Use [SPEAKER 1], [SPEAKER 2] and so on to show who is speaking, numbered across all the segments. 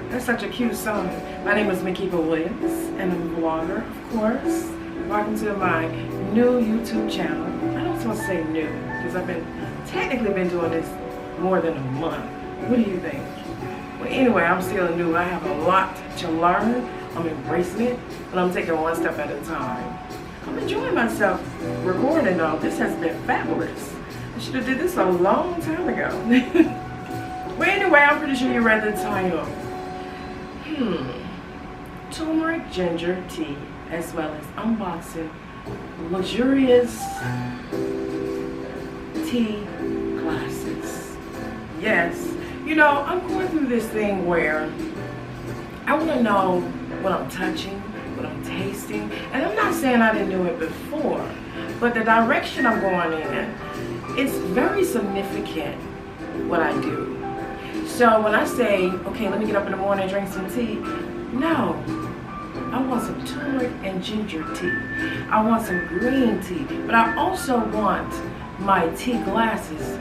[SPEAKER 1] That's such a cute song. My name is Makeba Williams, and I'm a vlogger, of course. Welcome to my new YouTube channel. I don't want to say new, because I've technically been doing this more than a month. What do you think? Well, anyway, I'm still new. I have a lot to learn. I'm embracing it, but I'm taking one step at a time. I'm enjoying myself recording though. This has been fabulous. I should have did this a long time ago. But anyway, I'm pretty sure you read the title. Turmeric ginger tea, as well as unboxing luxurious tea glasses. Yes, you know, I'm going through this thing where I want to know what I'm touching, what I'm tasting, and I'm not saying I didn't do it before, but the direction I'm going in, it's very significant what I do. So when I say, okay, let me get up in the morning and drink some tea, no, I want some turmeric and ginger tea. I want some green tea, but I also want my tea glasses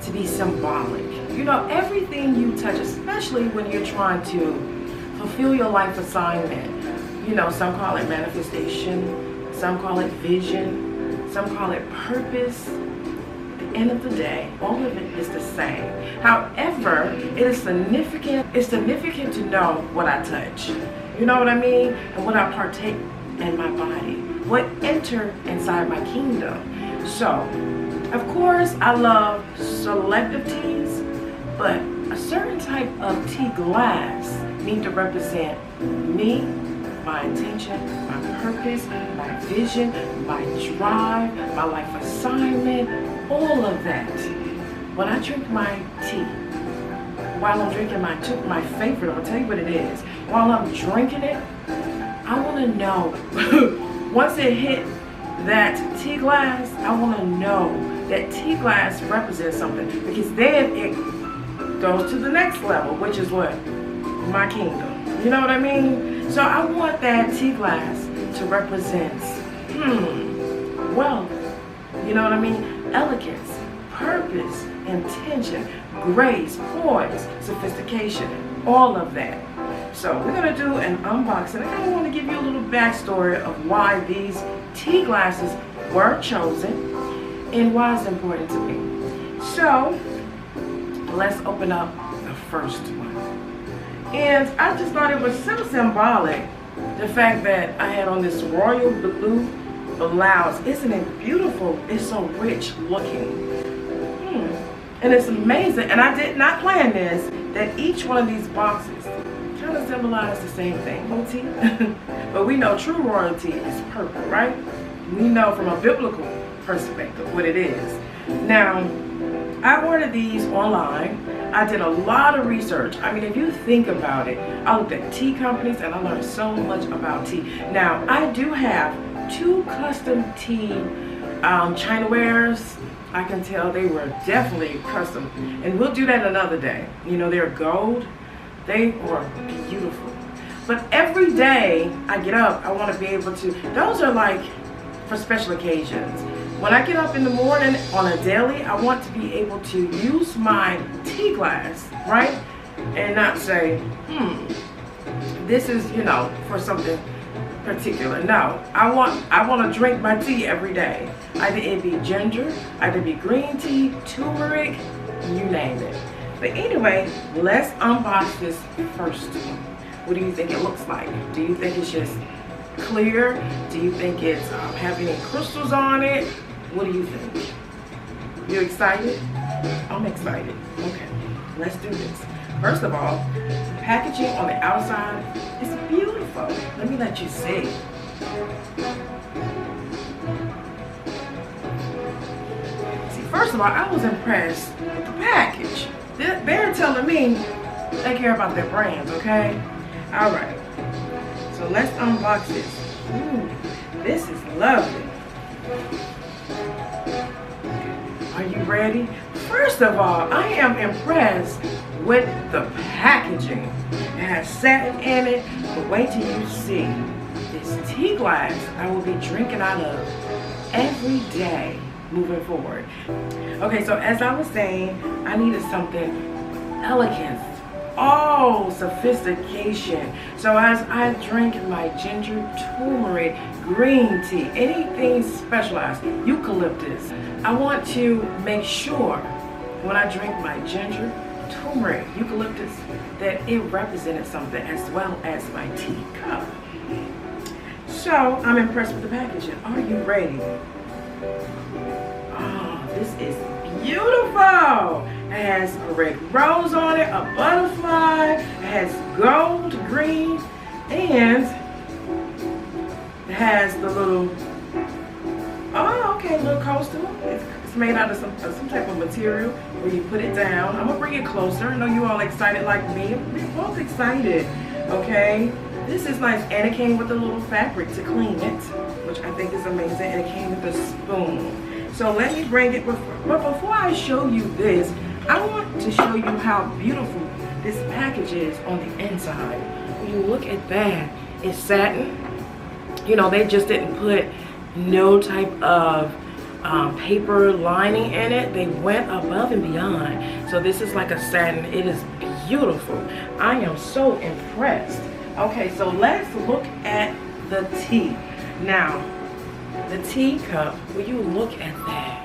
[SPEAKER 1] to be symbolic. You know, everything you touch, especially when you're trying to fulfill your life assignment, you know, some call it manifestation, some call it vision, some call it purpose. At the end of the day, all of it is the same. However, it is significant. It's significant to know what I touch. You know what I mean? And what I partake in my body. What enter inside my kingdom. So, of course, I love selective teas, but a certain type of tea glass need to represent me, my intention, my purpose, my vision, my drive, my life assignment, all of that. When I drink my tea, while I'm drinking my favorite, I'll tell you what it is. While I'm drinking it, I want to know, once it hit that tea glass, I want to know that tea glass represents something, because then it goes to the next level, which is what? My kingdom. You know what I mean? So I want that tea glass to represent, wealth. You know what I mean? Elegance, purpose, intention, grace, poise, sophistication, all of that. So we're going to do an unboxing. I kind of want to give you a little backstory of why these tea glasses were chosen and why it's important to me. So let's open up the first one. And I just thought it was so symbolic, the fact that I had on this royal blue blouse. Isn't it beautiful? It's so rich looking. And it's amazing. And I did not plan this, that each one of these boxes kind of symbolize the same thing. Royalty. But we know true royalty is purple, right? We know from a biblical perspective what it is. Now, I ordered these online. I did a lot of research. I mean, if you think about it, I looked at tea companies and I learned so much about tea. Now, I do have 2 custom tea chinawares. I can tell they were definitely custom. And we'll do that another day. You know, they're gold. They are beautiful. But every day I get up, I want to be able to, those are like for special occasions. When I get up in the morning on a daily, I want to be able to use my tea glass, right? And not say, this is, you know, for something particular. No, I want to drink my tea every day. Either it be ginger, either it be green tea, turmeric, you name it. But anyway, let's unbox this first one. What do you think it looks like? Do you think it's just clear? Do you think it's have any crystals on it? What do you think? You excited? I'm excited. Okay, let's do this. First of all, the packaging on the outside is beautiful. Let me let you see. See, first of all, I was impressed with the package. They're telling me they care about their brands, okay? All right, so let's unbox this. Ooh, this is lovely. Are you ready? First of all, I am impressed with the packaging. It has satin in it, but wait till you see this tea glass I will be drinking out of every day moving forward. Okay, so as I was saying, I needed something elegant, Oh, sophistication. So as I drink my ginger turmeric green tea, anything specialized, eucalyptus, I want to make sure when I drink my ginger turmeric eucalyptus that it represented something as well as my tea cup. So I'm impressed with the packaging. Are you ready? Oh, this is beautiful. It has a red rose on it, a butterfly, it has gold, green, and it has the little, little coaster. It's made out of some type of material where you put it down. I'm gonna bring it closer. I know you all excited like me. We're both excited, okay? This is nice, and it came with a little fabric to clean it, which I think is amazing, and it came with a spoon. So let me bring it, but before I show you this, I want to show you how beautiful this package is on the inside. When you look at that, it's satin. You know, they just didn't put no type of paper lining in it. They went above and beyond. So this is like a satin. It is beautiful. I am so impressed. Okay, so let's look at the tea. Now, the tea cup, will you look at that?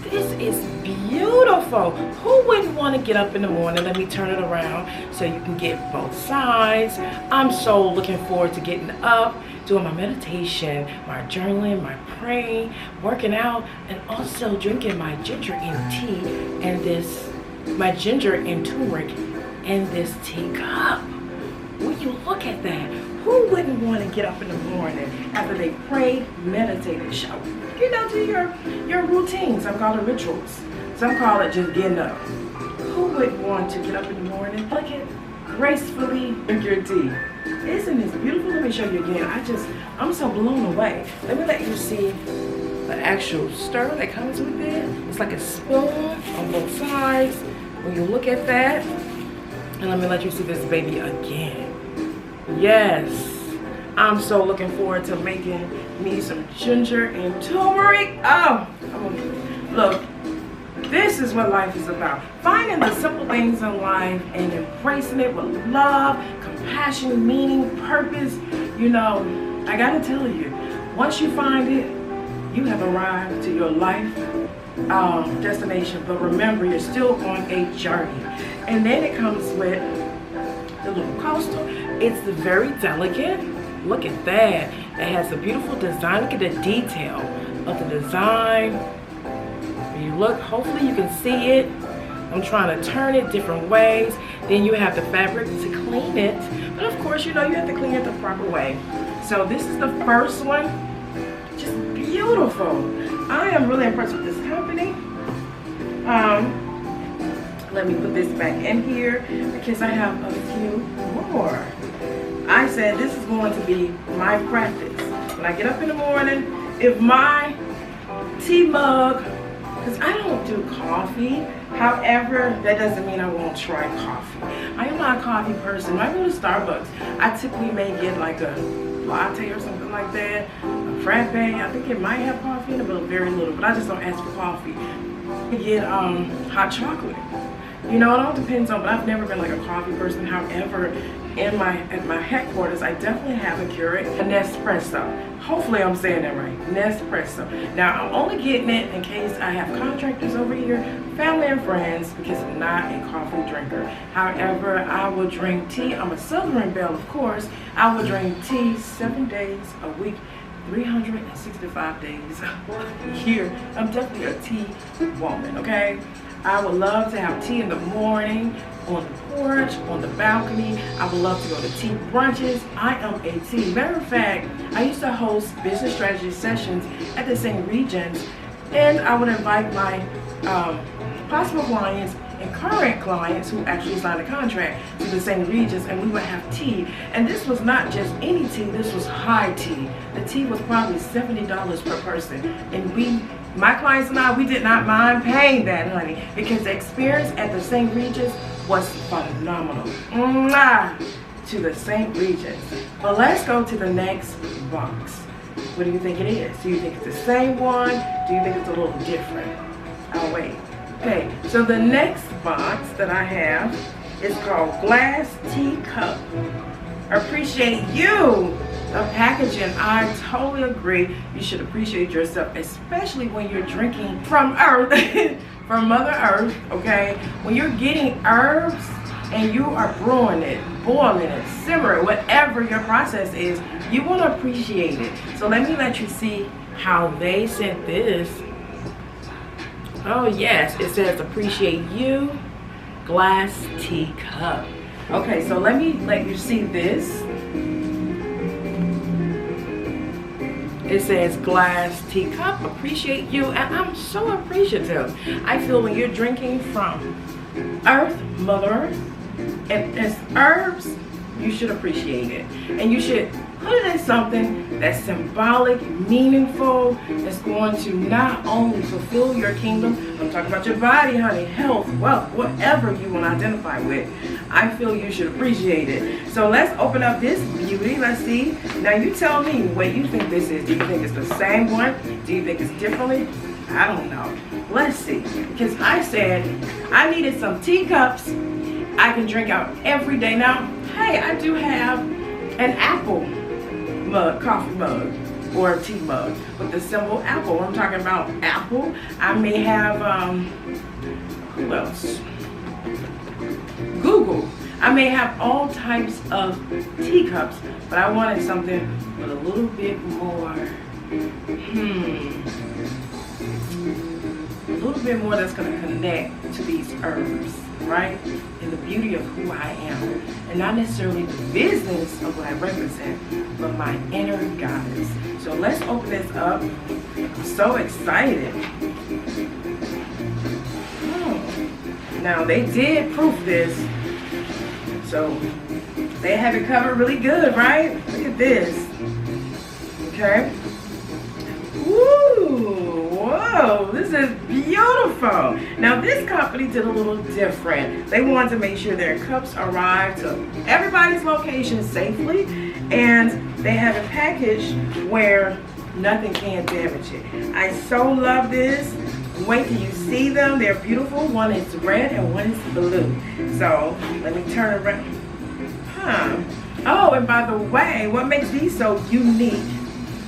[SPEAKER 1] This is beautiful. Who wouldn't want to get up in the morning? Let me turn it around so you can get both sides. I'm so looking forward to getting up, doing my meditation, my journaling, my praying, working out, and also drinking my ginger and tea and my ginger and turmeric in this teacup. Will you look at that? Who wouldn't want to get up in the morning after they prayed, meditated, showered? You know, do your routines. Some call it rituals. Some call it just getting up. Who wouldn't want to get up in the morning, look at gracefully drink your tea? Isn't this beautiful? Let me show you again. I'm so blown away. Let me let you see the actual stir that comes with it. It's like a spoon on both sides. When you look at that, and let me let you see this baby again. Yes, I'm so looking forward to making me some ginger and turmeric. Oh, look, this is what life is about. Finding the simple things in life and embracing it with love, compassion, meaning, purpose. You know, I gotta tell you, once you find it, you have arrived to your life destination. But remember, you're still on a journey. And then it comes with the little coaster. It's very delicate. Look at that. It has a beautiful design. Look at the detail of the design. When you look, hopefully you can see it. I'm trying to turn it different ways. Then you have the fabric to clean it. But of course, you know, you have to clean it the proper way. So this is the first one. Just beautiful. I am really impressed with this company. Let me put this back in here because I have a few more. I said this is going to be my practice. When I get up in the morning, if my tea mug, because I don't do coffee, however, that doesn't mean I won't try coffee. I am not a coffee person. When I go to Starbucks, I typically may get like a latte or something like that, a frappe. I think it might have coffee in it, but very little. But I just don't ask for coffee. I get hot chocolate. You know, it all depends on, but I've never been like a coffee person. However, at my headquarters, I definitely have a Keurig, a Nespresso. Hopefully I'm saying that right, Nespresso. Now, I'm only getting it in case I have contractors over here, family and friends, because I'm not a coffee drinker. However, I will drink tea. I'm a Southern belle, of course. I will drink tea 7 days a week, 365 days a year. I'm definitely a tea woman, okay? I would love to have tea in the morning, on the porch, on the balcony. I would love to go to tea brunches. I am a tea. Matter of fact, I used to host business strategy sessions at the St. Regis, and I would invite my possible clients and current clients who actually signed a contract to the St. Regis, and we would have tea. And this was not just any tea, this was high tea. The tea was probably $70 per person. And my clients and I, we did not mind paying that, honey, because the experience at the St. Regis was phenomenal. Mwah! To the St. Regis. But let's go to the next box. What do you think it is? Do you think it's the same one? Do you think it's a little different? I'll wait. Okay, so the next box that I have It's called Glass Teacup. Appreciate you. The packaging, I totally agree. You should appreciate yourself, especially when you're drinking from Earth, from Mother Earth, okay? When you're getting herbs and you are brewing it, boiling it, simmering, whatever your process is, you want to appreciate it. So let me let you see how they sent this. Oh yes, it says appreciate you, glass teacup. Okay, so let me let you see this. It says glass teacup, appreciate you, and I'm so appreciative. I feel when you're drinking from Earth, Mother Earth, and it's herbs, you should appreciate it. And you should put it in something that's symbolic, meaningful, that's going to not only fulfill your kingdom, I'm talking about your body, honey, health, wealth, whatever you want to identify with. I feel you should appreciate it. So let's open up this beauty. Let's see. Now you tell me what you think this is. Do you think it's the same one? Do you think it's differently? I don't know. Let's see. Because I said I needed some teacups I can drink out every day. Now, hey, I do have an apple mug, coffee mug, or a tea mug with the symbol apple. I'm talking about apple. I may have, who else? Google. I may have all types of teacups, but I wanted something with a little bit more, a little bit more that's going to connect to these herbs, right? And the beauty of who I am. And not necessarily the business of what I represent, but my inner goddess. So let's open this up. I'm so excited. Now they did proof this, so they have it covered really good, right? Look at this. Okay. Woo! Whoa! This is beautiful. Now this company did a little different. They wanted to make sure their cups arrived to everybody's location safely, and they have a package where nothing can damage it. I so love this. Wait till you see them. They're beautiful. One is red and one is blue. So let me turn around. Oh, and by the way, what makes these so unique,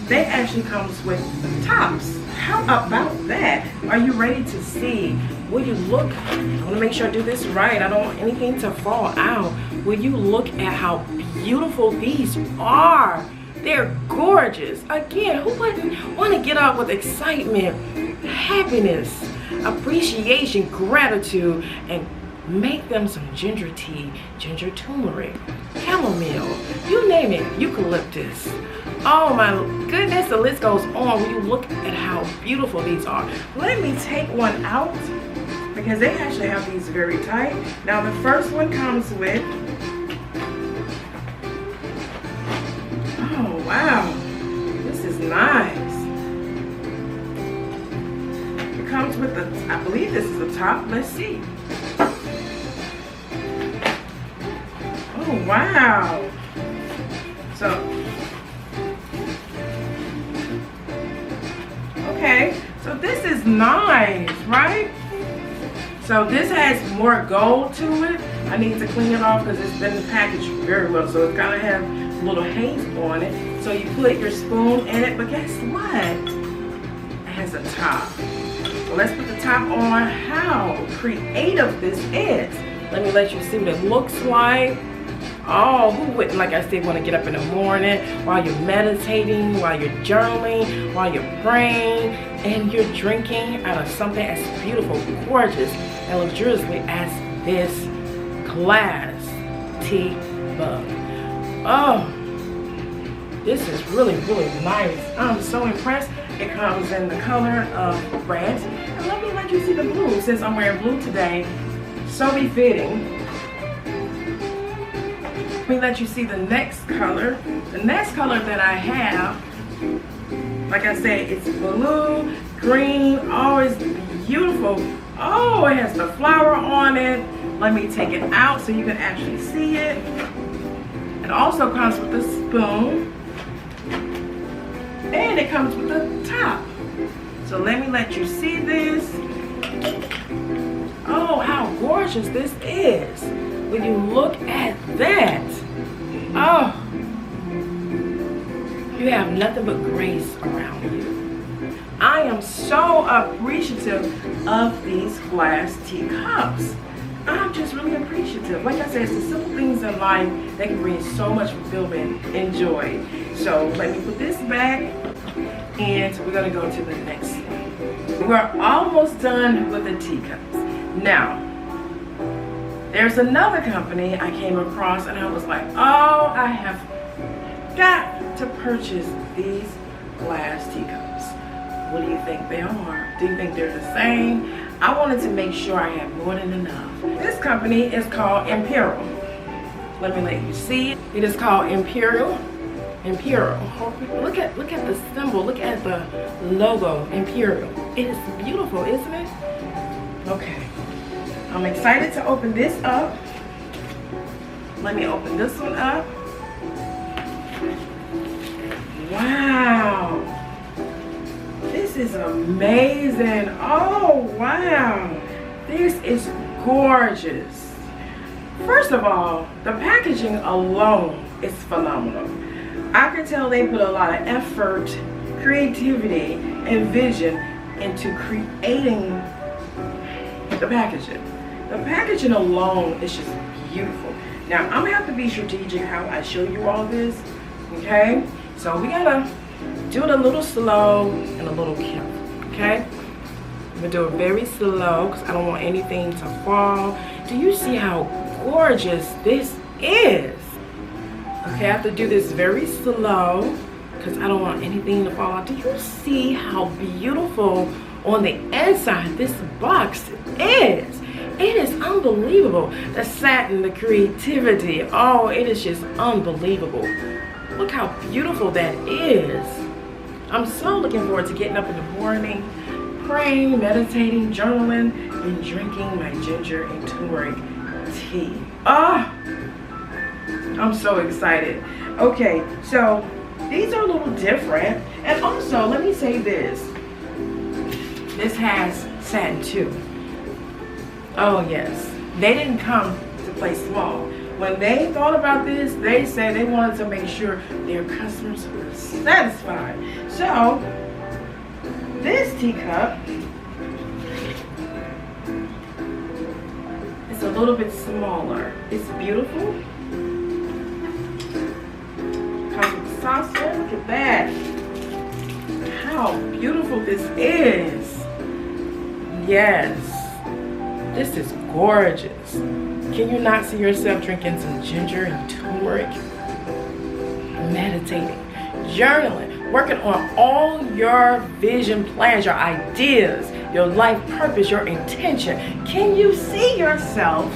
[SPEAKER 1] they actually comes with tops. How about that? Are you ready to see? Will you look? I want to make sure I do this right. I don't want anything to fall out. Will you look at how beautiful these are? They're gorgeous. Again, who wouldn't want to get up with excitement, happiness, appreciation, gratitude, and make them some ginger tea, ginger turmeric, chamomile, you name it, eucalyptus. Oh my goodness, the list goes on. When you look at how beautiful these are. Let me take one out because they actually have these very tight. Now the first one comes with, oh wow, this is nice. It comes with the, I believe this is the top. Let's see. Oh wow. So, okay, so this is nice, right? So this has more gold to it. I need to clean it off because it's been packaged very well. So it's gotta have a little haze on it. So you put your spoon in it, but guess what? It has a top. So let's put the top on. How creative this is. Let me let you see what it looks like. Oh, who wouldn't, like I said, want to get up in the morning while you're meditating, while you're journaling, while you're praying, and you're drinking out of something as beautiful, gorgeous, and luxurious as this glass tea mug. Oh, this is really, really nice. I'm so impressed. It comes in the color of red. And let me let you see the blue, since I'm wearing blue today. So befitting. Let me let you see the next color. The next color that I have, like I said, it's blue, green, oh, it's beautiful. Oh, it has the flower on it. Let me take it out so you can actually see it. It also comes with a spoon. And it comes with a top. So let me let you see this. Oh, how gorgeous this is. Will you look at that? Oh, you have nothing but grace around you. I am so appreciative of these glass teacups. I'm just really appreciative. Like I said, it's the simple things in life that can bring so much fulfillment and joy. So let me put this back, and we're gonna go to the next thing. We're almost done with the teacups. Now, there's another company I came across, and I was like, oh, I have got to purchase these glass teacups. What do you think they are? Do you think they're the same? I wanted to make sure I had more than enough. This company is called Imperial. Let me let you see it. It is called Imperial. Imperial. Look at the symbol. Look at the logo. Imperial. It is beautiful, isn't it? Okay. I'm excited to open this up. Let me open this one up. Wow. This is amazing. Oh, wow. This is gorgeous. First of all, the packaging alone is phenomenal. I can tell they put a lot of effort, creativity, and vision into creating the packaging. The packaging alone is just beautiful. Now, I'm gonna have to be strategic how I show you all this, okay? So we gotta do it a little slow and a little careful, okay? I'm gonna do it very slow because I don't want anything to fall. Do you see how gorgeous this is? Okay, I have to do this very slow because I don't want anything to fall out. Do you see how beautiful on the inside this box is? It is unbelievable. The satin, the creativity, oh, it is just unbelievable. Look how beautiful that is. I'm so looking forward to getting up in the morning, praying, meditating, journaling, and drinking my ginger and turmeric tea. Ah, I'm so excited. Okay, so these are a little different. And also, let me say this. This has satin too. Oh yes, they didn't come to play small. When they thought about this, they said they wanted to make sure their customers were satisfied. So, this teacup is a little bit smaller. It's beautiful. Comes with saucer. Look at that. How beautiful this is. Yes. This is gorgeous. Can you not see yourself drinking some ginger and turmeric? Meditating, journaling, working on all your vision plans, your ideas, your life purpose, your intention. Can you see yourself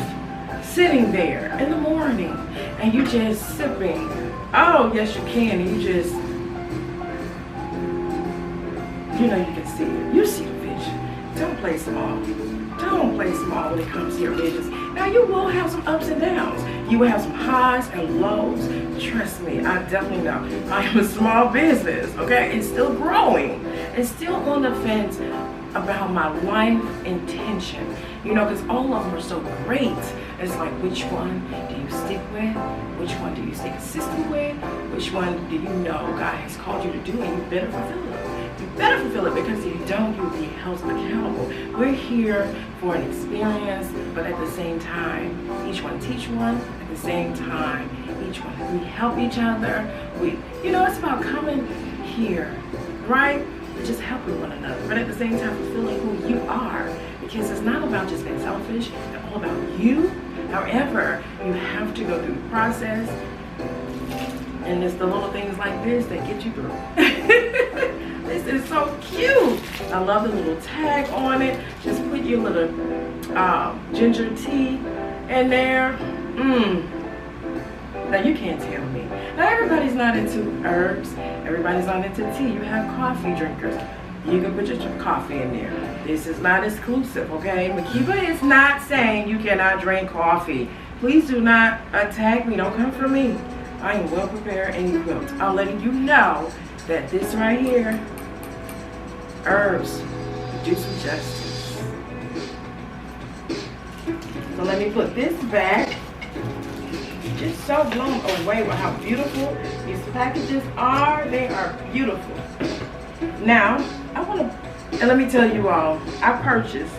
[SPEAKER 1] sitting there in the morning and you just sipping? Oh, yes you can. And you just, you know you can see it. You see the vision. Don't play small. Don't play small when it comes to your visions. Now you will have some ups and downs. You will have some highs and lows. Trust me, I definitely know. I am a small business, okay? It's still growing. It's still on the fence about my life intention. You know, because all of them are so great. It's like, which one do you stick with? Which one do you stay consistent with? Which one do you know God has called you to do and you better fulfill it? You better fulfill it, because if you don't, you'll be held accountable. We're here for an experience, but at the same time, each one teach one. At the same time, each one, we help each other. You know, it's about coming here, right? Just helping one another, but at the same time, fulfilling who you are. Because it's not about just being selfish, it's all about you. However, you have to go through the process, and it's the little things like this that get you through. This is so cute. I love the little tag on it. Just put your little ginger tea in there. Now you can't tell me. Now everybody's not into herbs. Everybody's not into tea. You have coffee drinkers. You can put your coffee in there. This is not exclusive, okay? Makeba is not saying you cannot drink coffee. Please do not attack me. Don't come for me. I am well prepared and equipped. I'm letting you know that this right here, herbs, do some justice. So let me put this back. so blown away with how beautiful these packages are. They are beautiful. Now, and let me tell you all, I purchased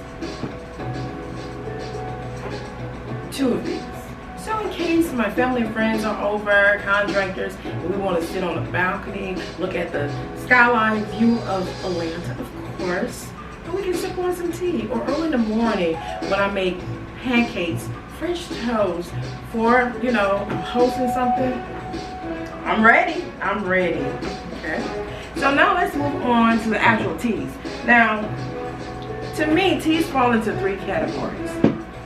[SPEAKER 1] 2 of these. So in case my family and friends are over, contractors, and we want to sit on the balcony, look at the skyline view of Atlanta, of course, and we can sip on some tea. Or early in the morning when I make pancakes, French toast for, you know, hosting something, I'm ready. Okay. So now let's move on to the actual teas. Now, to me, teas fall into 3 categories.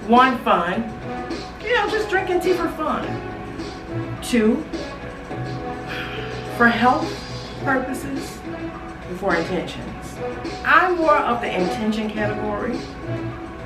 [SPEAKER 1] 1, fun. You know, just drinking tea for fun. 2, for health purposes, and for intentions. I'm more of the intention category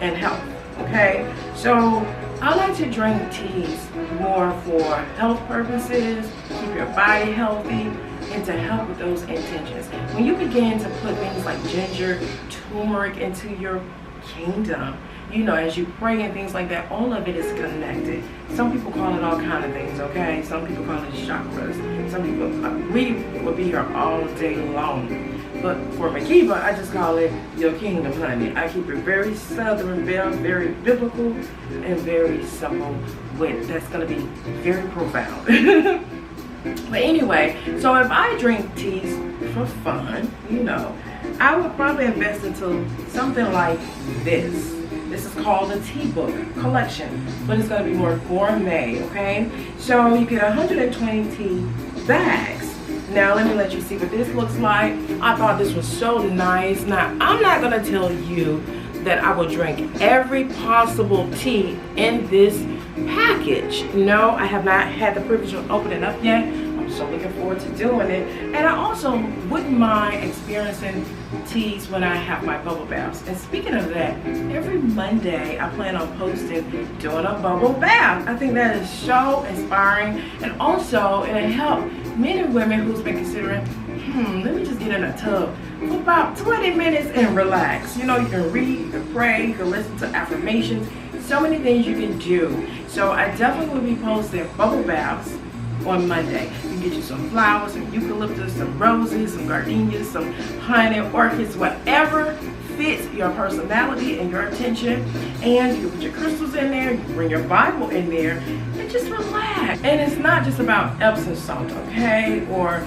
[SPEAKER 1] and health, okay? So I like to drink teas more for health purposes, keep your body healthy, and to help with those intentions. When you begin to put things like ginger, turmeric into your kingdom, you know, as you pray and things like that, all of it is connected. Some people call it all kind of things, okay? Some people call it chakras. Some people, we will be here all day long. But for Makeba, I just call it your kingdom, honey. I keep it very southern, very biblical, and very simple. That's going to be very profound. But anyway, so if I drink teas for fun, you know, I would probably invest into something like this. This is called a tea book collection, but it's going to be more gourmet, okay? So you get 120 tea bags. Now let me let you see what this looks like. I thought this was so nice. Now I'm not going to tell you that I will drink every possible tea in this package. No, I have not had the privilege of opening it up yet. I'm so looking forward to doing it. And I also wouldn't mind experiencing teas when I have my bubble baths. And speaking of that, every Monday I plan on posting doing a bubble bath. I think that is so inspiring, and also it'll help men and women who's been considering, let me just get in a tub for about 20 minutes and relax. You know, you can read, you can pray, you can listen to affirmations, so many things you can do. So I definitely will be posting bubble baths on Monday. You can get you some flowers, some eucalyptus, some roses, some gardenias, some honey, orchids, whatever fits your personality and your attention. And you can put your crystals in there, you can bring your Bible in there, and just relax. And it's not just about Epsom salt, okay? Or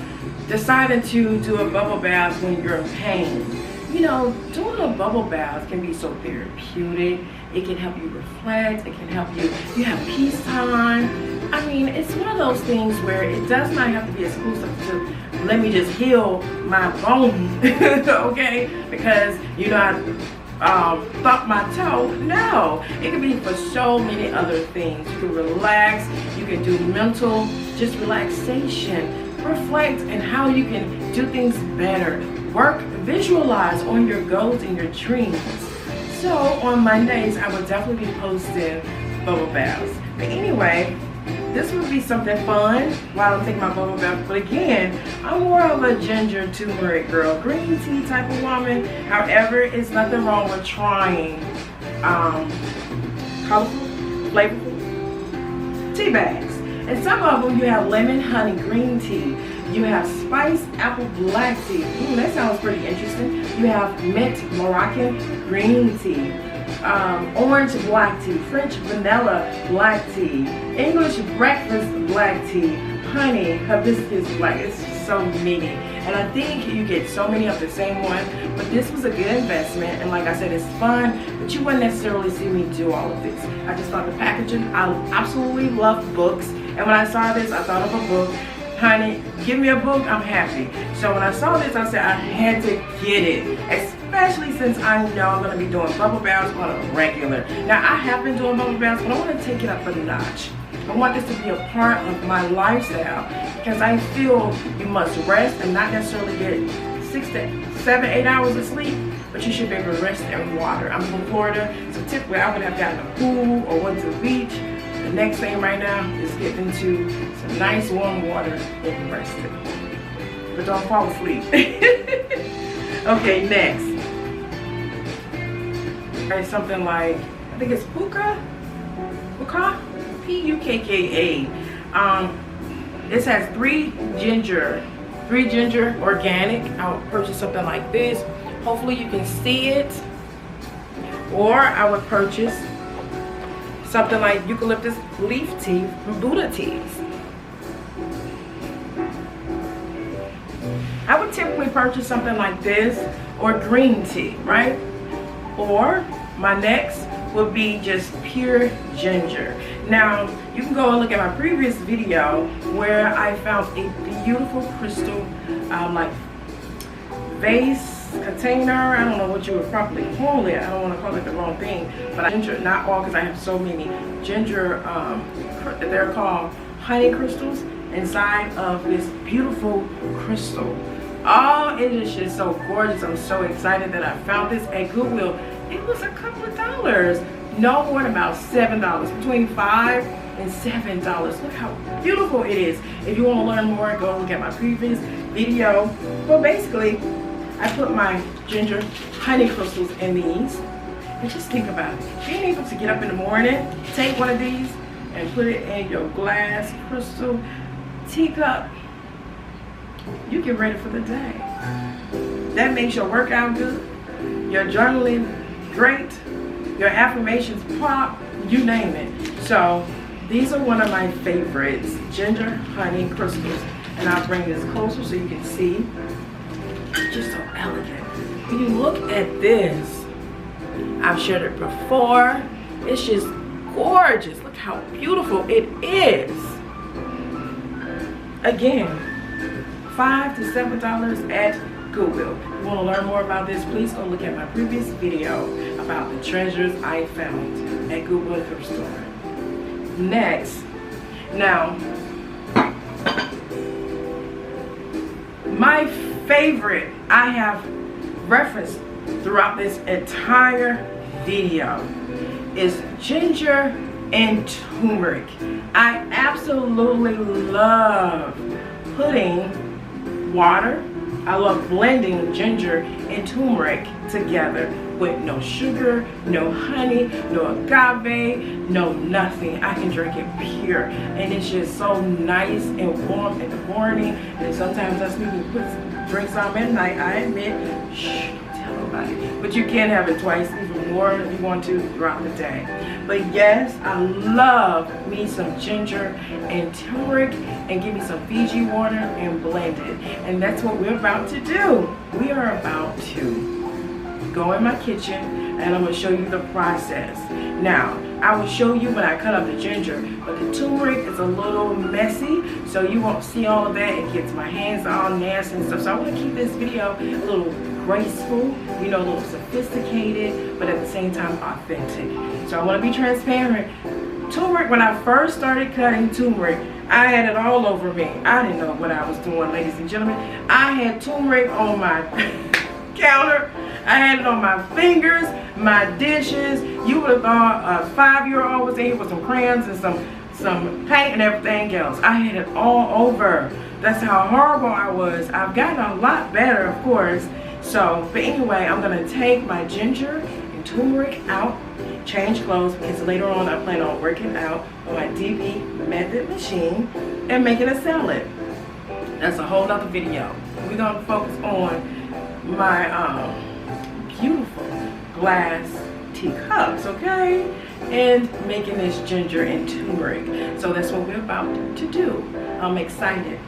[SPEAKER 1] deciding to do a bubble bath when you're in pain. You know, doing a bubble bath can be so therapeutic. It can help you reflect. It can help you have peace time. I mean, it's one of those things where it does not have to be exclusive to let me just heal my bone, okay? Because, you know, I thump my toe. No, it can be for so many other things. You can relax. You can do mental, just relaxation. Reflect and how you can do things better. Work, visualize on your goals and your dreams. So on Mondays, I will definitely be posting bubble baths. But anyway, this would be something fun while I'm taking my bubble bath. But again, I'm more of a ginger turmeric girl, green tea type of woman. However, it's nothing wrong with trying colorful, flavorful tea bags. And some of them, you have lemon, honey, green tea. You have spiced apple black tea. That sounds pretty interesting. You have mint Moroccan green tea. Orange black tea, French vanilla black tea, English breakfast black tea, honey, hibiscus black. It's just so many. And I think you get so many of the same one, but this was a good investment. And like I said, it's fun, but you wouldn't necessarily see me do all of this. I just thought the packaging, I absolutely love books. And when I saw this, I thought of a book. Honey, give me a book, I'm happy. So when I saw this, I said I had to get it, especially since I know I'm going to be doing bubble baths on a regular. Now, I have been doing bubble baths, but I want to take it up a notch. I want this to be a part of my lifestyle because I feel you must rest and not necessarily get 6 to 7, 8 hours of sleep, but you should be able to rest in water. I'm from Florida, so typically I would have gotten a pool or went to the beach. The next thing right now is getting into some nice warm water and resting. But don't fall asleep. Okay, next. Alright, something like, I think it's Puka? P-U-K-K-A. This has three ginger organic. I'll purchase something like this. Hopefully you can see it. Or I would purchase something like eucalyptus leaf tea from Buddha Teas. I would typically purchase something like this or green tea, right? Or my next would be just pure ginger. Now, you can go and look at my previous video where I found a beautiful crystal like vase container. I don't know what you would probably call it. I don't want to call it the wrong thing, but ginger, not all, because I have so many ginger, they're called honey crystals inside of this beautiful crystal. Oh, it is just so gorgeous. I'm so excited that I found this at Goodwill. It was a couple of dollars, no more than about $7, between $5 and $7. Look how beautiful it is. If you want to learn more, go look at my previous video. But basically, I put my ginger honey crystals in these. And just think about it. Being able to get up in the morning, take one of these, and put it in your glass crystal teacup. You get ready for the day. That makes your workout good, your journaling great, your affirmations pop, you name it. So these are one of my favorites, ginger honey crystals. And I'll bring this closer so you can see. It's just so elegant. When you look at this, I've shared it before. It's just gorgeous. Look how beautiful it is. Again, $5 to $7 at Goodwill. If you want to learn more about this, please go look at my previous video about the treasures I found at Goodwill thrift store. Next, now, my favorite I have referenced throughout this entire video is ginger and turmeric. I absolutely love putting water, I love blending ginger and turmeric together with no sugar, no honey, no agave, no nothing. I can drink it pure, and it's just so nice and warm in the morning. And sometimes I sneak and drink some at night. I admit, shh, don't tell nobody. But you can have it twice, even more if you want to throughout the day. But yes, I love me some ginger and turmeric, and give me some Fiji water and blend it. And that's what we're about to do. We are about to go in my kitchen, and I'm going to show you the process. Now, I will show you when I cut up the ginger, but the turmeric is a little messy, so you won't see all of that. It gets my hands all nasty and stuff. So I want to keep this video a little graceful, you know, a little sophisticated, but at the same time authentic. So I want to be transparent. Turmeric, when I first started cutting turmeric, I had it all over me. I didn't know what I was doing, ladies and gentlemen. I had turmeric on my counter. I had it on my fingers, my dishes. You would have thought a 5-year-old was in here with some crayons and some paint and everything else. I had it all over. That's how horrible I was. I've gotten a lot better, of course. So, but anyway, I'm going to take my ginger and turmeric out, change clothes, because later on I plan on working out on my DP method machine and making a salad. That's a whole nother video. We're going to focus on my beautiful glass teacups, okay? And making this ginger and turmeric. So that's what we're about to do. I'm excited.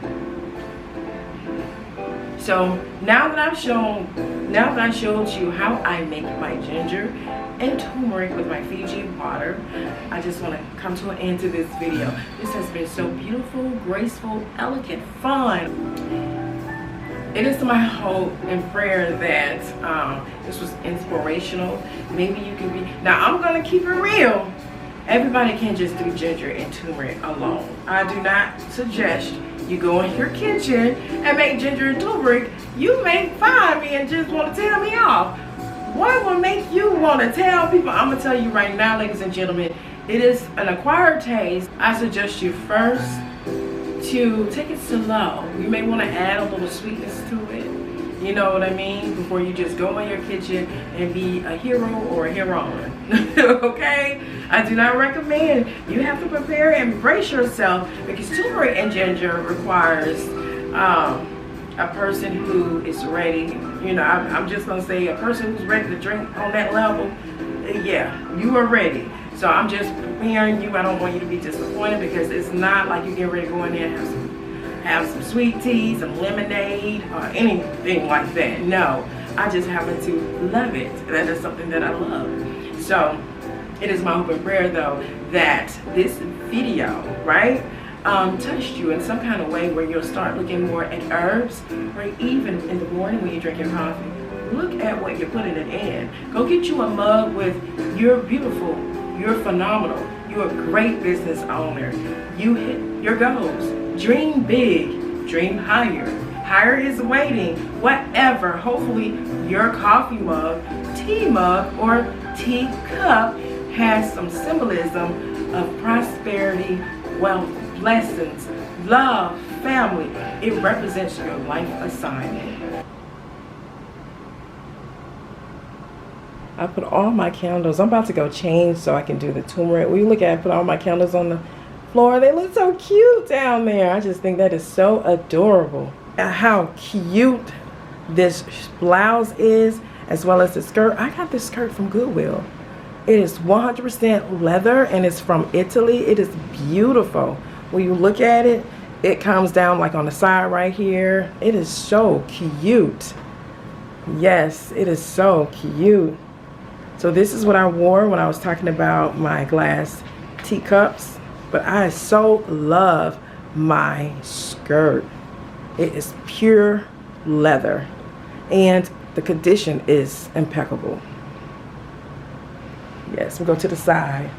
[SPEAKER 1] So now that I showed you how I make my ginger and turmeric with my Fiji water, I just want to come to an end to this video. This has been so beautiful, graceful, elegant, fun. It is my hope and prayer that this was inspirational. Maybe you can be. Now I'm going to keep it real. Everybody can't just do ginger and turmeric alone. I do not suggest you go in your kitchen and make ginger and turmeric. You may find me and just want to tell me off. What will make you want to tell people? I'm going to tell you right now, ladies and gentlemen, it is an acquired taste. I suggest you first to take it slow. You may want to add a little sweetness to it. You know what I mean? Before you just go in your kitchen and be a hero or a heroine. Okay? I do not recommend. You have to prepare and brace yourself, because turmeric and ginger requires a person who is ready. You know, I'm just gonna say a person who's ready to drink on that level. Yeah, you are ready. So I'm just preparing you. I don't want you to be disappointed, because it's not like you get ready to go in there and have some sweet tea, some lemonade, or anything like that. No, I just happen to love it. That is something that I love. So it is my hope and prayer, though, that this video, right, touched you in some kind of way, where you'll start looking more at herbs, or even in the morning when you drink your coffee. Look at what you're putting it in. Go get you a mug with "You're beautiful, you're phenomenal, you're a great business owner, you hit your goals, dream big, dream higher, higher is waiting," whatever. Hopefully your coffee mug, tea mug, or tea cup has some symbolism of prosperity, wealth, blessings, love, family. It represents your life assignment. I put all my candles. I'm about to go change so I can do the turmeric. Will you look at it? I put all my candles on the floor. They look so cute down there. I just think that is so adorable. How cute this blouse is, as well as the skirt. I got this skirt from Goodwill. It is 100% leather, and it's from Italy. It is beautiful. When you look at it, it comes down like on the side right here. It is so cute. Yes, it is so cute. So this is what I wore when I was talking about my glass teacups. But I so love my skirt. It is pure leather, and the condition is impeccable. Yes, we go to the side.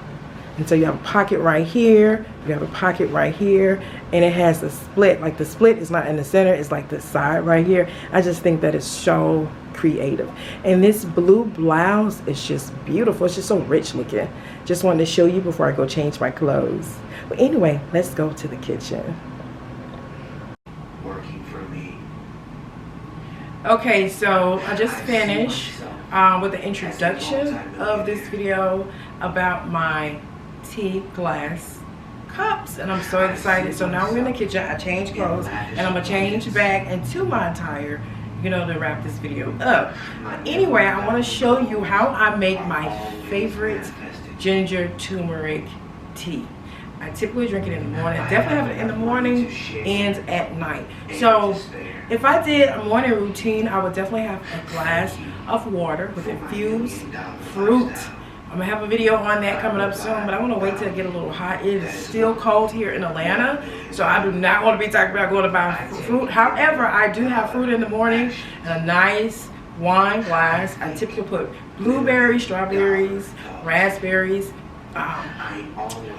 [SPEAKER 1] And so you have a pocket right here, you have a pocket right here, and it has a split. Like the split is not in the center, it's like the side right here. I just think that is so creative. And this blue blouse is just beautiful. It's just so rich looking. Just wanted to show you before I go change my clothes. But anyway, let's go to the kitchen.
[SPEAKER 2] Working for me.
[SPEAKER 1] Okay, so I just finished with the introduction of this video about my tea glass cups, and I'm so excited. So now we're in the kitchen. I changed clothes, and I'm gonna change back into my attire, you know, to wrap this video up. But anyway, I want to show you how I make my favorite ginger turmeric tea. I typically drink it in the morning. I definitely have it in the morning and at night. So if I did a morning routine, I would definitely have a glass of water with infused fruit. I'm gonna have a video on that coming up soon, but I want to wait till it get a little hot. It is still cold here in Atlanta, so I do not want to be talking about going to buy fruit. However, I do have fruit in the morning and a nice wine glass. I typically put blueberries, strawberries, raspberries,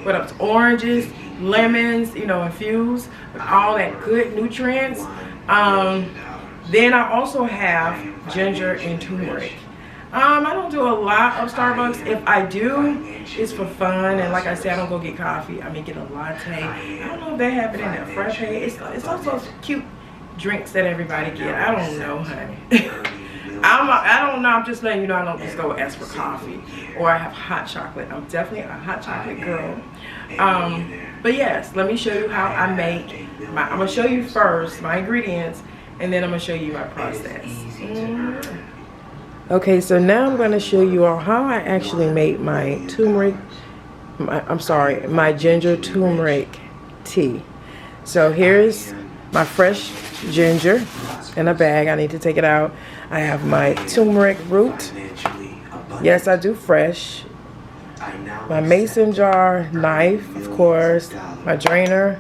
[SPEAKER 1] what else? Oranges, lemons, you know, infused with all that good nutrients. Then I also have ginger and turmeric. I don't do a lot of Starbucks. If I do, it's for fun. And like I said, I don't go get coffee. I may get a latte. I don't know if they have it in that frappe. It's also cute drinks that everybody get. I don't know, honey. I don't know. I'm just letting you know I don't just go ask for coffee. Or I have hot chocolate. I'm definitely a hot chocolate girl. But yes, let me show you how I make my, I'm going to show you first my ingredients, and then I'm going to show you my process. Okay, so now I'm going to show you all how I actually make my turmeric, my ginger turmeric tea. So here's my fresh ginger in a bag. I need to take it out. I have my turmeric root. Yes, I do fresh. My mason jar, knife, of course, my drainer,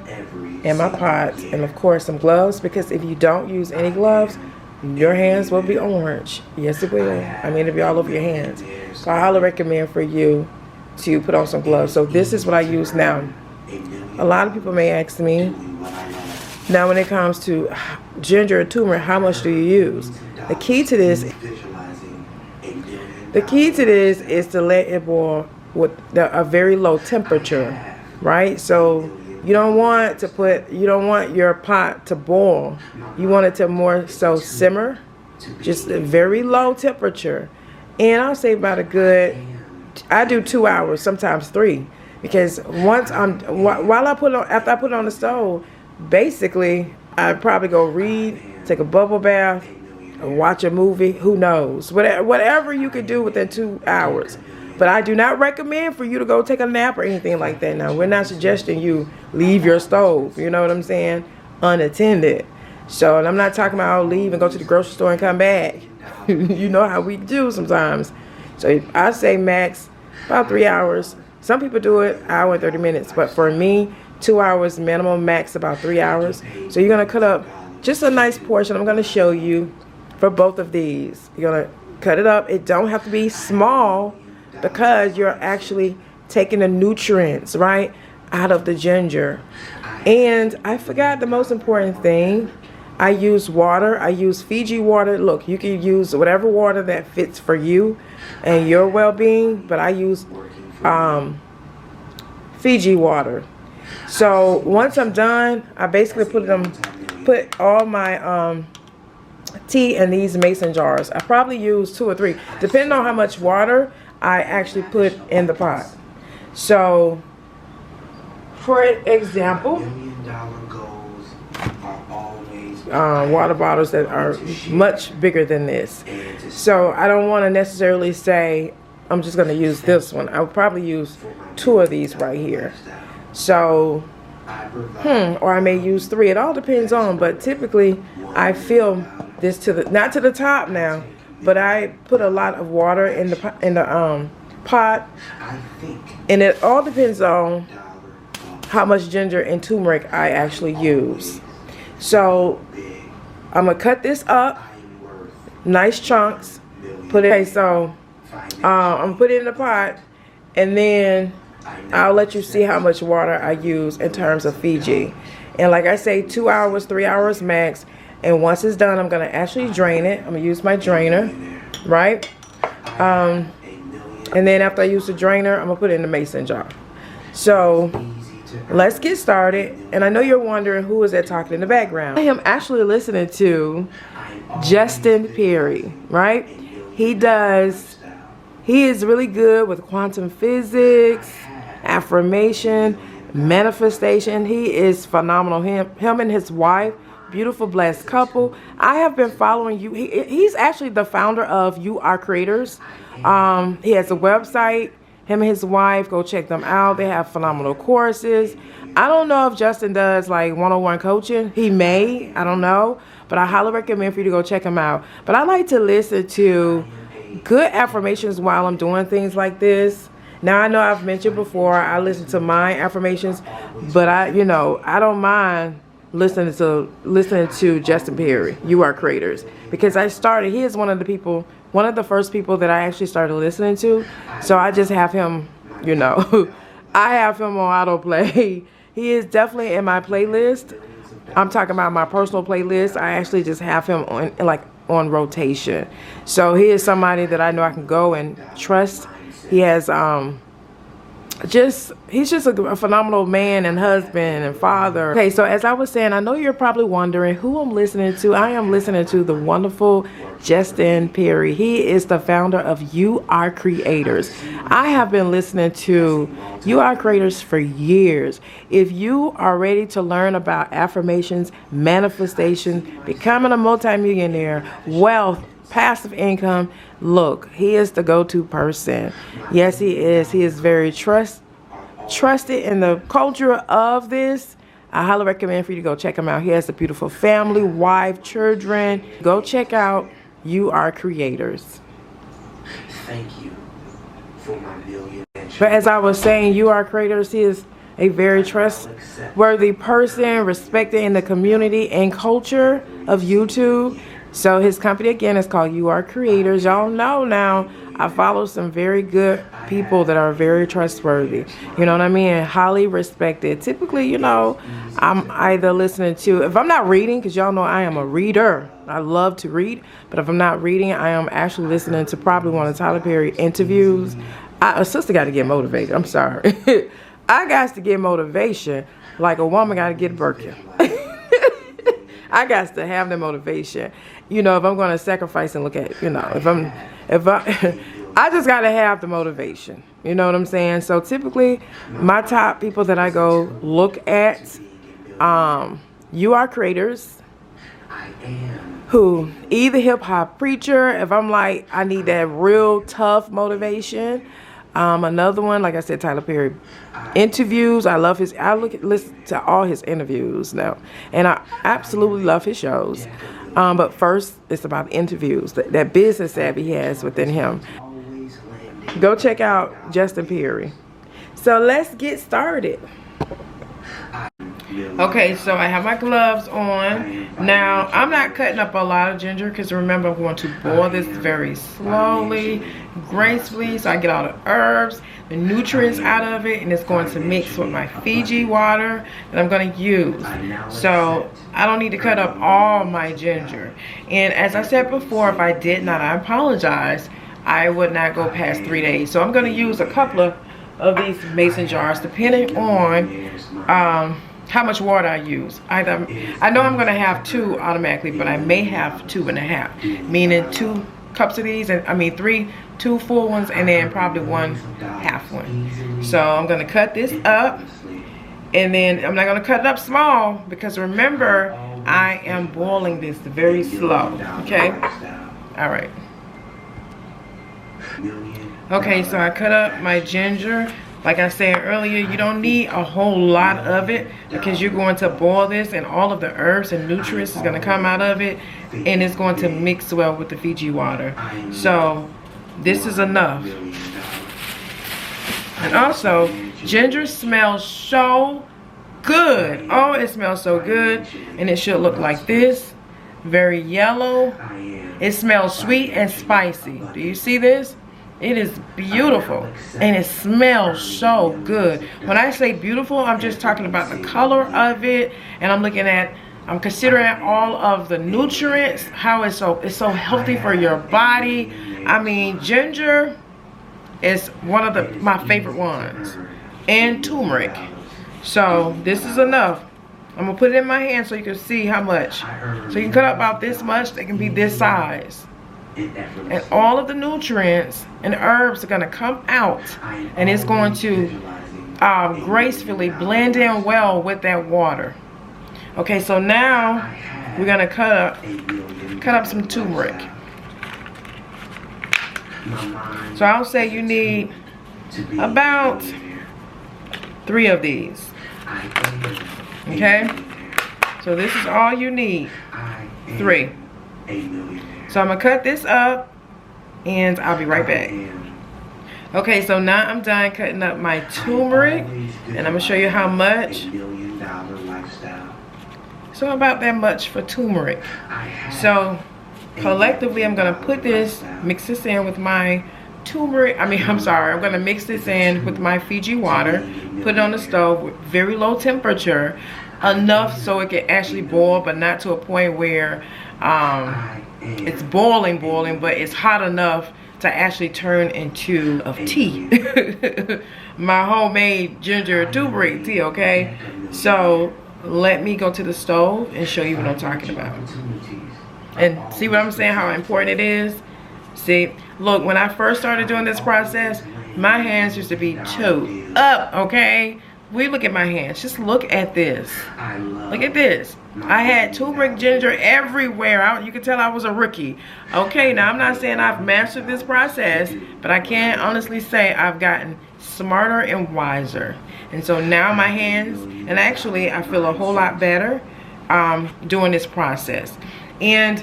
[SPEAKER 1] and my pot, and of course some gloves, because if you don't use any gloves, your hands will be orange. Yes, it will. I mean, it'll be all over your hands. So I highly recommend for you to put on some gloves. So this is what I use now. A lot of people may ask me, now when it comes to ginger and turmeric, how much do you use? The key to this is to let it boil with a very low temperature, right? So you don't want your pot to boil. You want it to more so simmer, just a very low temperature. And I'll say about a good, I do 2 hours, sometimes 3. Because once while I put it on, after I put it on the stove, basically, I'd probably go read, take a bubble bath, watch a movie, who knows. Whatever you could do within 2 hours. But I do not recommend for you to go take a nap or anything like that. Now, we're not suggesting you leave your stove, you know what I'm saying, unattended. So, and I'm not talking about I'll leave and go to the grocery store and come back. You know how we do sometimes. So, I say max about 3 hours. Some people do it hour and 30 minutes. But for me, 2 hours minimum, max about 3 hours. So, you're going to cut up just a nice portion. I'm going to show you for both of these. You're going to cut it up. It don't have to be small, because you're actually taking the nutrients, right, out of the ginger. And I forgot the most important thing. I use water. I use Fiji water. Look, you can use whatever water that fits for you and your well-being, but I use Fiji water. So once I'm done, I basically put all my tea in these mason jars. I probably use 2 or 3, depending on how much water I actually put in the pot. So, for example, water bottles that are much bigger than this. So, I don't want to necessarily say I'm just going to use this one. I would probably use 2 of these right here. So, or I may use 3. It all depends on, but typically I fill this to the, not to the top now, but I put a lot of water in the pot, and it all depends on how much ginger and turmeric I actually use. So I'm gonna cut this up, nice chunks. Put it. Okay, so I'm gonna put it in the pot, and then I'll let you see how much water I use in terms of Fiji. And like I say, 2 hours, 3 hours max. And once it's done, I'm going to actually drain it. I'm going to use my drainer, right? And then after I use the drainer, I'm going to put it in the mason jar. So let's get started. And I know you're wondering who is that talking in the background. I am actually listening to Justin Perry, right? He is really good with quantum physics, affirmation, manifestation. He is phenomenal. Him and his wife, beautiful, blessed couple. I have been following you. He's actually the founder of You Are Creators. He has a website. Him and his wife, go check them out. They have phenomenal courses. I don't know if Justin does like one-on-one coaching. He may, I don't know. But I highly recommend for you to go check him out. But I like to listen to good affirmations while I'm doing things like this. Now, I know I've mentioned before, I listen to my affirmations, but I don't mind listening to Justin Perry, You Are Creators, because he is one of the first people that I actually started listening to. So I just have him, I have him on autoplay. He is definitely in my playlist. I'm talking about my personal playlist. I actually just have him on rotation. So he is somebody that I know I can go and trust. He has he's just a phenomenal man and husband and father. Okay, so as I was saying, I know you're probably wondering who I'm listening to. I am listening to the wonderful Justin Perry. He is the founder of You Are Creators. I have been listening to You Are Creators for years. If you are ready to learn about affirmations, manifestation, becoming a multimillionaire, wealth, passive income, look, he is the go-to person. Yes, he is. He is very trusted in the culture of this. I highly recommend for you to go check him out. He has a beautiful family, wife, children. Go check out You Are Creators.
[SPEAKER 2] Thank you for my million.
[SPEAKER 1] But as I was saying, You Are Creators, he is a very trustworthy person, respected in the community and culture of YouTube. So his company, again, is called You Are Creators. Y'all know now, I follow some very good people that are very trustworthy. You know what I mean? Highly respected. Typically, I'm either listening to, if I'm not reading, because y'all know I am a reader. I love to read. But if I'm not reading, I am actually listening to probably one of Tyler Perry interviews. A sister got to get motivated. I'm sorry. I got to get motivation like a woman got to get Birkin. I got to have the motivation. You know, if I'm going to sacrifice and look at, you know, I just got to have the motivation. You know what I'm saying? So typically, my top people that I go look at, you are creators who either hip hop preacher, if I'm like, I need that real tough motivation. Another one, like I said, Tyler Perry interviews. I love listen to all his interviews now, and I absolutely love his shows. But first, it's about interviews, that business savvy he has within him. Go check out Justin Perry. So let's get started. Okay, so I have my gloves on. Now, I'm not cutting up a lot of ginger because remember, I'm going to boil this very slowly, gracefully, so I get all the herbs, the nutrients out of it, and it's going to mix with my Fiji water that I'm going to use. So I don't need to cut up all my ginger. And as I said before, if I did not, I apologize. I would not go past 3 days. So I'm going to use a couple of these mason jars depending on how much water I use. I know I'm going to have 2 automatically, but I may have 2.5, meaning 2 cups of these, and I mean 2 full ones, and then probably 1 half one. So I'm going to cut this up, and then I'm not going to cut it up small because remember, I am boiling this very slow. Okay? All right. Okay, so I cut up my ginger. Like I said earlier, you don't need a whole lot of it because you're going to boil this and all of the herbs and nutrients is going to come out of it, and it's going to mix well with the Fiji water. So this is enough. And also, ginger smells so good. Oh, it smells so good. And it should look like this. Very yellow. It smells sweet and spicy. Do you see this? It is beautiful, and it smells so good. When I say beautiful, I'm just talking about the color of it, and I'm considering all of the nutrients, how it's so healthy for your body. I mean, ginger is one of my favorite ones, and turmeric. So this is enough. I'm gonna put it in my hand so you can see how much. So you can cut up about this much. They can be this size. And all of the nutrients and herbs are going to come out, and it's going to gracefully blend in well with that water. Okay, so now we're going to cut up some turmeric. So I'll say you need about 3 of these. Okay, so this is all you need, 3. So I'm going to cut this up, and I'll be right back. Okay, so now I'm done cutting up my turmeric, and I'm going to show you how much. So about that much for turmeric. So collectively, I'm going to mix this in with my turmeric. I'm going to mix this in with my Fiji water, put it on the stove with very low temperature, enough so it can actually boil, but not to a point where it's boiling, but it's hot enough to actually turn into tea. My homemade ginger turmeric tea, okay? So let me go to the stove and show you what I'm talking about. And see what I'm saying, how important it is? See, look, when I first started doing this process, my hands used to be chewed up, okay? We look at my hands. Just look at this. Look at this. I had turmeric ginger everywhere. You can tell I was a rookie. Okay, now I'm not saying I've mastered this process, but I can honestly say I've gotten smarter and wiser. And so now my hands, and actually I feel a whole lot better doing this process. And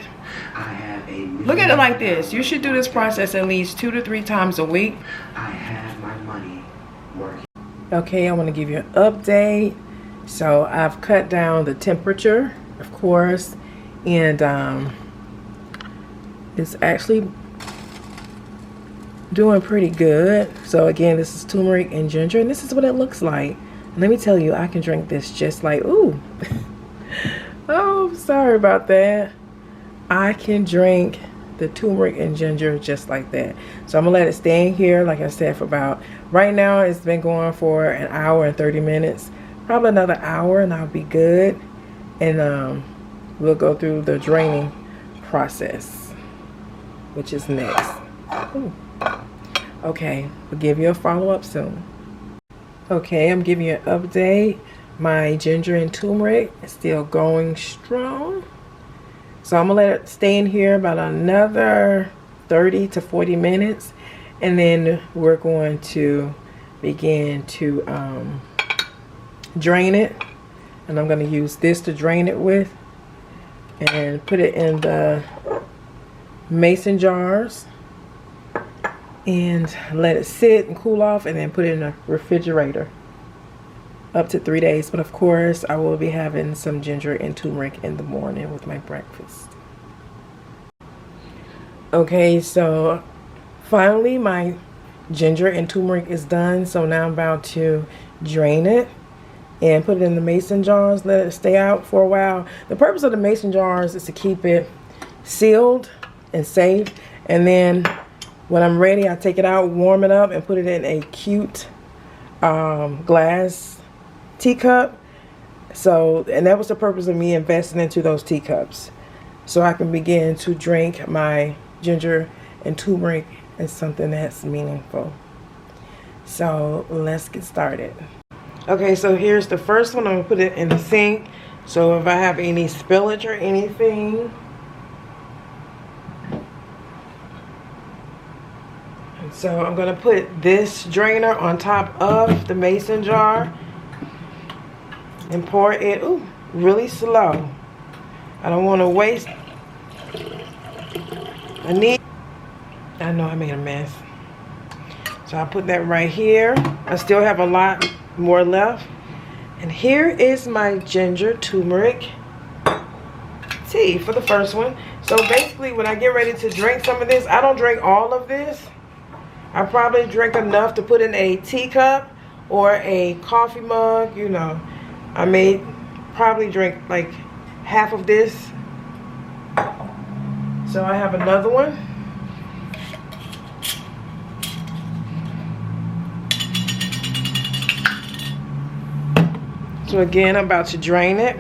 [SPEAKER 1] look at it like this. You should do this process at least 2 to 3 times a week. I have my money working. Okay, I want to give you an update. So I've cut down the temperature, of course, and it's actually doing pretty good. So again, this is turmeric and ginger, and this is what it looks like. And let me tell you, I can drink this just like, ooh. Oh, sorry about that. I can drink the turmeric and ginger just like that. So I'm gonna let it stay in here, like I said, for about, right now it's been going for an hour and 30 minutes. Probably another hour and I'll be good. And we'll go through the draining process, which is next. Ooh. Okay, we'll give you a follow-up soon. Okay, I'm giving you an update. My ginger and turmeric is still going strong. So I'm gonna let it stay in here about another 30 to 40 minutes. And then we're going to begin to drain it. And I'm gonna use this to drain it with. And put it in the mason jars. And let it sit and cool off, and then put it in the refrigerator up to 3 days. But of course I will be having some ginger and turmeric in the morning with my breakfast. Okay, so finally my ginger and turmeric is done. So now I'm about to drain it and put it in the mason jars, let it stay out for a while. The purpose of the mason jars is to keep it sealed and safe. And then when I'm ready, I take it out, warm it up, and put it in a cute glass teacup. So, and that was the purpose of me investing into those teacups, so I can begin to drink my ginger and turmeric as something that's meaningful. So let's get started. Okay, so here's the first one. I'm gonna put it in the sink. So if I have any spillage or anything, so I'm gonna put this drainer on top of the mason jar and pour it really slow. I don't want to waste. I know I made a mess. So I put that right here. I still have a lot more left. And here is my ginger turmeric tea for the first one. So basically when I get ready to drink some of this, I don't drink all of this. I probably drink enough to put in a teacup or a coffee mug, you know. I may probably drink like half of this. So I have another one. So again, I'm about to drain it.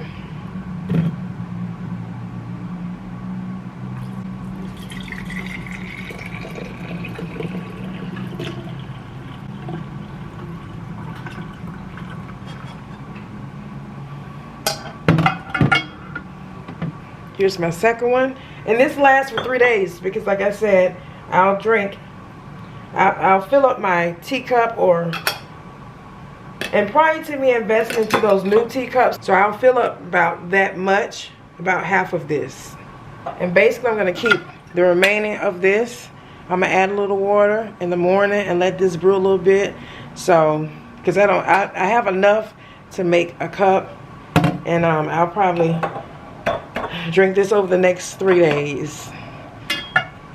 [SPEAKER 1] Here's my second one. And this lasts for 3 days because like I said, I'll fill up my teacup and prior to me investing into those new teacups, so I'll fill up about that much, about half of this. And basically I'm gonna keep the remaining of this. I'm gonna add a little water in the morning and let this brew a little bit. So, because I have enough to make a cup, and I'll probably drink this over the next 3 days.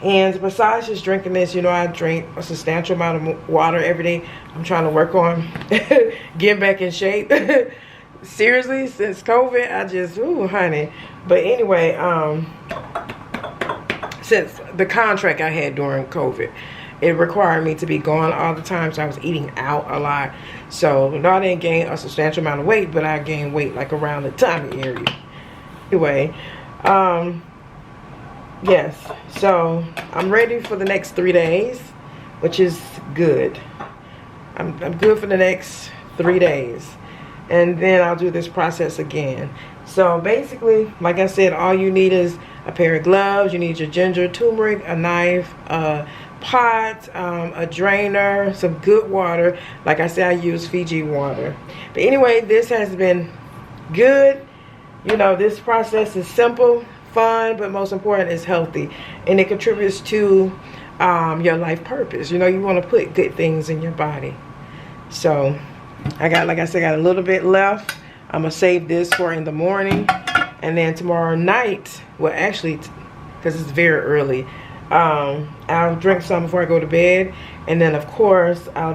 [SPEAKER 1] And besides just drinking this, you know, I drink a substantial amount of water every day. I'm trying to work on getting back in shape. Seriously, since COVID, I just, honey. But anyway, since the contract I had during COVID, it required me to be gone all the time, so I was eating out a lot. So, no, I didn't gain a substantial amount of weight, but I gained weight like around the tummy area. Anyway, yes, so I'm ready for the next 3 days, which is good. I'm good for the next 3 days, and then I'll do this process again. So basically, like I said, all you need is a pair of gloves. You need your ginger, turmeric, a knife, a pot, a drainer, some good water. Like I said, I use Fiji water. But anyway, this has been good. You know, this process is simple, fun, but most important, is healthy, and it contributes to your life purpose. You know, you want to put good things in your body. So I got, like I said, got a little bit left. I'm gonna save this for in the morning, and then tomorrow night, well, actually, because it's very early, I'll drink some before I go to bed, and then of course I'll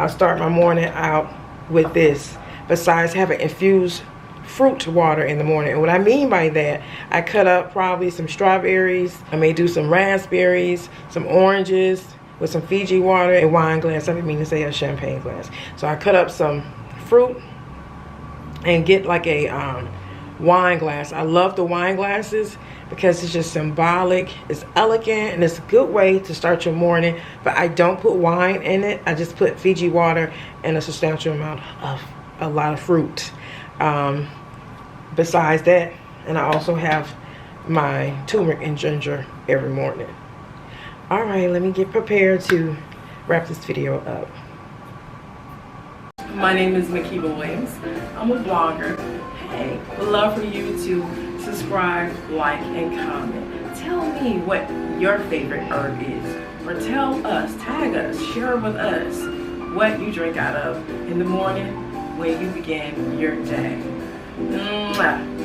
[SPEAKER 1] start my morning out with this, besides having infused fruit water in the morning. And what I mean by that, I cut up probably some strawberries, I may do some raspberries, some oranges with some Fiji water, a wine glass. I didn't mean to say a champagne glass. So I cut up some fruit and get like a wine glass. I love the wine glasses because it's just symbolic, it's elegant, and it's a good way to start your morning. But I don't put wine in it. I just put Fiji water and a substantial amount of a lot of fruit. Besides that, and I also have my turmeric and ginger every morning. All right, let me get prepared to wrap this video up. My name is Makeba Williams. I'm a blogger. Hey, would love for you to subscribe, like, and comment. Tell me what your favorite herb is, or tell us, tag us, share with us what you drink out of in the morning when you begin your day. Mwah.